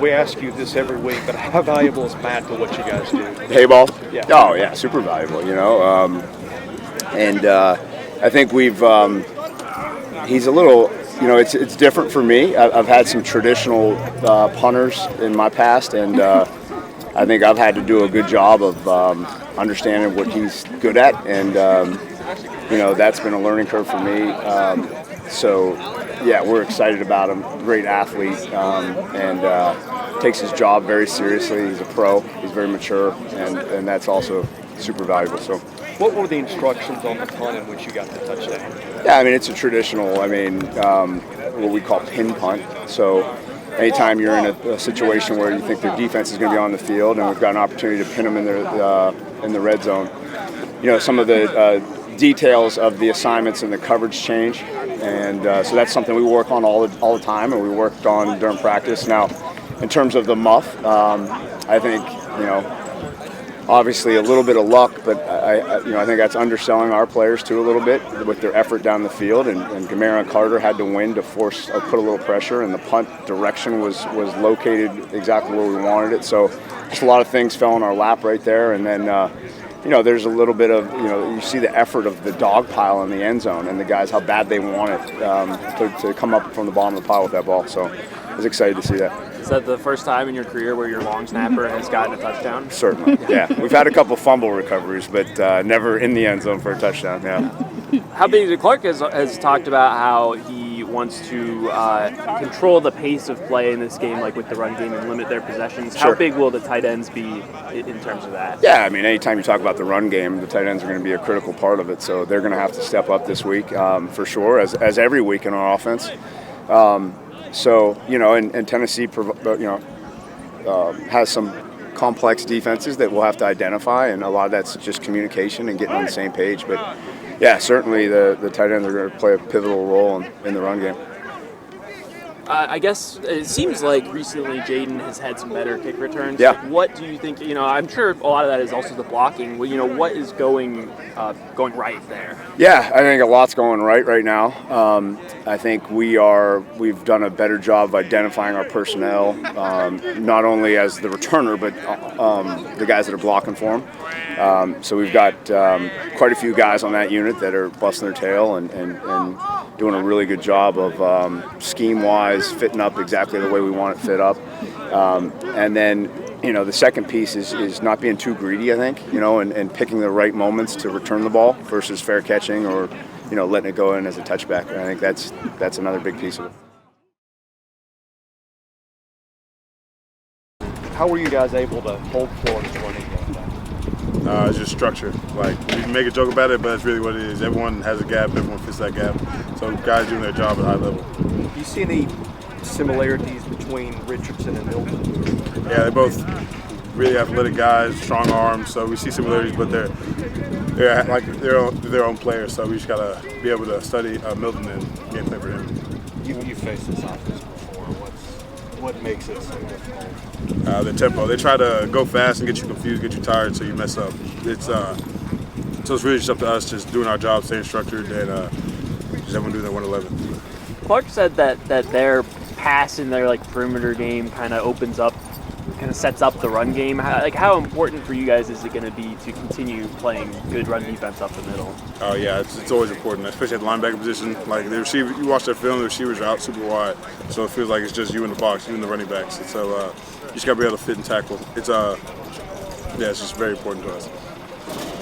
we ask you this every week, but how valuable is Matt to what you guys do? Hay ball? Yeah. Oh, yeah, super valuable, I think he's a little, it's different for me. I've had some traditional punters in my past, and I think I've had to do a good job of understanding what he's good at, and, that's been a learning curve for me. Yeah, we're excited about him. Great athlete, and takes his job very seriously. He's a pro. He's very mature, and that's also super valuable. So, what were the instructions on the punt in which you got the touchdown? Yeah, it's a traditional. What we call pin punt. So, anytime you're in a situation where you think their defense is going to be on the field, and we've got an opportunity to pin them in the red zone, some of the details of the assignments and the coverage change, and so that's something we work on all the time, and we worked on during practice. Now, in terms of the muff, I think obviously a little bit of luck, but I think that's underselling our players too a little bit with their effort down the field, and Gamera and Carter had to win to force or put a little pressure, and the punt direction was located exactly where we wanted it. So just a lot of things fell in our lap right there, and then there's a little bit of, you see the effort of the dog pile in the end zone and the guys, how bad they want it to come up from the bottom of the pile with that ball. So I was excited to see that. Is that the first time in your career where your long snapper has gotten a touchdown? Certainly, yeah. We've had a couple fumble recoveries, but never in the end zone for a touchdown, yeah. How big, Clark has talked about how he wants to control the pace of play in this game, like with the run game, and limit their possessions. How big will the tight ends be in terms of that? Yeah, anytime you talk about the run game, the tight ends are going to be a critical part of it. So they're going to have to step up this week for sure, as every week in our offense. And Tennessee, has some complex defenses that we'll have to identify, and a lot of that's just communication and getting on the same page. But yeah, certainly the tight ends are going to play a pivotal role in the run game. I guess it seems like recently Jaden has had some better kick returns. Yeah. What do you think? I'm sure a lot of that is also the blocking. Well, what is going right there? Yeah, I think a lot's going right now. I think we've done a better job of identifying our personnel, not only as the returner, but the guys that are blocking for him. So we've got quite a few guys on that unit that are busting their tail and doing a really good job of scheme-wise fitting up exactly the way we want it fit up. And then, the second piece is not being too greedy, I think, and picking the right moments to return the ball versus fair catching or, letting it go in as a touchback. And I think that's another big piece of it. How were you guys able to hold Florida's running game? It's just structure. Like, you can make a joke about it, but that's really what it is. Everyone has a gap. Everyone fits that gap. So guys doing their job at a high level. Do you see any similarities between Richardson and Milton? Yeah, they're both really athletic guys, strong arms. So we see similarities, but they're their own players. So we just gotta be able to study Milton and game plan for him. You faced this offense before. What makes it so difficult? The tempo. They try to go fast and get you confused, get you tired, so you mess up. So it's really just up to us, just doing our job, staying structured, and just everyone doing their 111. Clark said that their pass in their perimeter game kind of sets up the run game. How important for you guys is it going to be to continue playing good run defense up the middle? Oh yeah, it's always important, especially at the linebacker position. Like the receiver, you watch their film, the receivers are out super wide, so it feels like it's just you in the box, you and the running backs. And so you just got to be able to fit and tackle. It's just very important to us.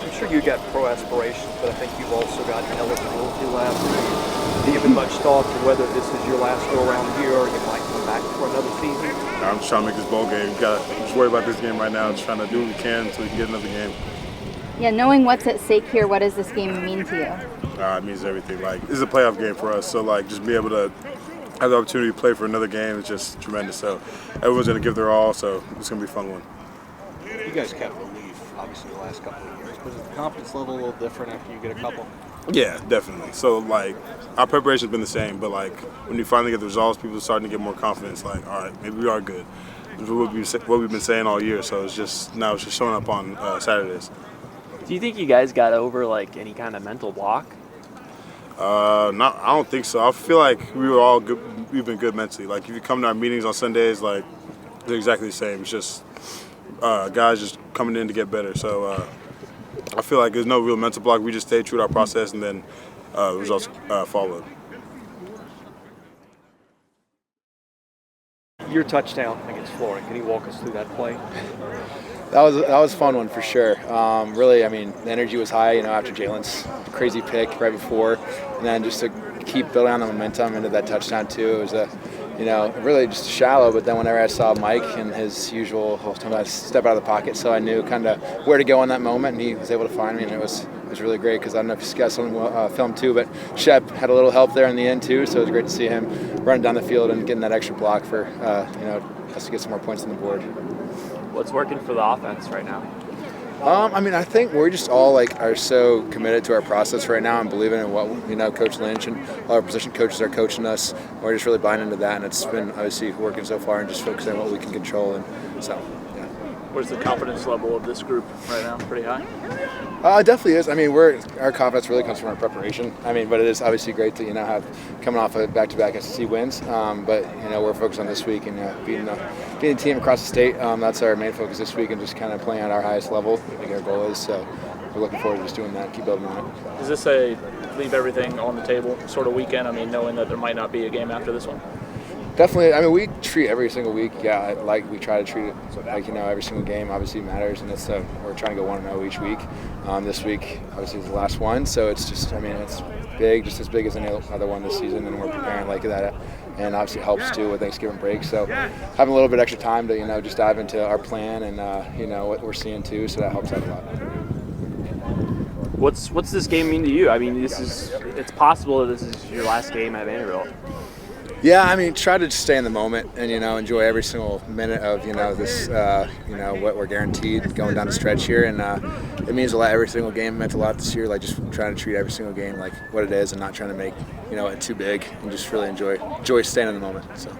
I'm sure you got pro aspirations, but I think you've also got an eligibility left. Do you give much thought to whether this is your last go around here or you might come back for another season? I'm just trying to make this bowl game. Just worry about this game right now. Just trying to do what we can so we can get another game. Yeah, knowing what's at stake here, what does this game mean to you? It means everything. This is a playoff game for us, so just be able to have the opportunity to play for another game is just tremendous. So everyone's going to give their all, so it's going to be a fun one. You guys kept relief, obviously, the last couple of years, but is the confidence level a little different after you get a couple? Yeah, definitely. So, our preparation's been the same, but, when you finally get the results, people are starting to get more confidence, all right, maybe we are good. It's what we've been saying all year, so it's just showing up on Saturdays. Do you think you guys got over, any kind of mental block? I don't think so. I feel like we were all good. We've been good mentally. If you come to our meetings on Sundays, they're exactly the same. It's just guys just coming in to get better. So I feel like there's no real mental block. We just stay true to our process, and then the results follow. Your touchdown against Florida, can you walk us through that play? That was a fun one for sure. Really, I mean, the energy was high, after Jalen's crazy pick right before, and then just to keep building on the momentum into that touchdown too. It was really just shallow, but then whenever I saw Mike and his usual step out of the pocket, so I knew kind of where to go in that moment, and he was able to find me, and it was really great because I don't know if you got some film too, but Shep had a little help there in the end too, so it was great to see him running down the field and getting that extra block for us to get some more points on the board. What's working for the offense right now? I think we're just all are so committed to our process right now and believing in what Coach Lynch and all our position coaches are coaching us. We're just really buying into that, and it's been obviously working so far and just focusing on what we can control. And so, yeah. Where's the confidence level of this group right now? Pretty high? It definitely is. Our confidence really comes from our preparation. But it is obviously great to have coming off of back-to-back SEC wins. But we're focused on this week and beating the team across the state. That's our main focus this week, and just kind of playing at our highest level. I think our goal is. So we're looking forward to just doing that, keep building on it. Is this a leave everything on the table sort of weekend? Knowing that there might not be a game after this one. Definitely. We treat every single week, we try to treat it every single game obviously matters, and it's we're trying to go 1-0 each week. This week obviously is the last one, so it's just it's big, just as big as any other one this season, and we're preparing like that, and obviously it helps too with Thanksgiving break, so having a little bit extra time to just dive into our plan and what we're seeing too, so that helps out a lot. What's this game mean to you? It's possible that this is your last game at Vanderbilt. Yeah, try to just stay in the moment and, enjoy every single minute of, this, what we're guaranteed going down the stretch here. And it means a lot. Every single game meant a lot this year, just trying to treat every single game like what it is and not trying to make, it too big, and just really enjoy staying in the moment. So.